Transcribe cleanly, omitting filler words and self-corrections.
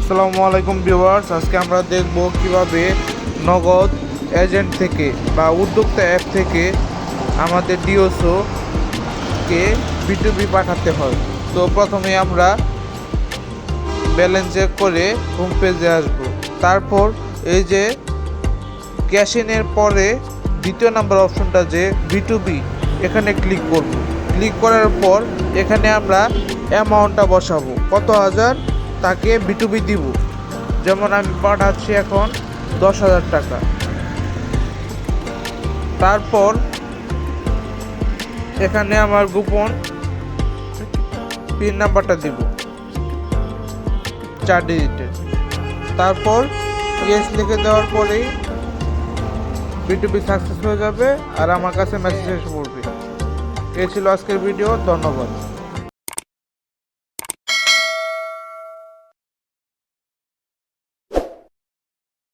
আসসালামু আলাইকুম ভিউয়ার্স, আজকে আমরা দেখব কিভাবে নগদ এজেন্ট থেকে বা উদ্যোক্তা অ্যাপ থেকে আমাদের ডিওসো কে বিটুবি পাঠাতে হয়। তো প্রথমে আমরা ব্যালেন্স চেক করে হোম পেজে আসব। তারপর এই যে ক্যাশ ইনের পরে দ্বিতীয় নাম্বার অপশনটা যে বিটুবি, এখানে ক্লিক করব। ক্লিক করার পর এখানে আমরা অ্যামাউন্টটা বসাবো, কত হাজার তাকে বিটুবি দিব। যেমন আমি পাঠাচ্ছি এখন 10,000 টাকা। তারপর এখানে আমার গোপন পিন নাম্বারটা দিব 4 ডিজিটের। তারপর ইয়েস লিখে দেওয়ার পরেই বিটুবি সাকসেস হয়ে যাবে আর আমার কাছে মেসেজ এসে পড়বে। এই ছিল আজকের ভিডিও, ধন্যবাদ।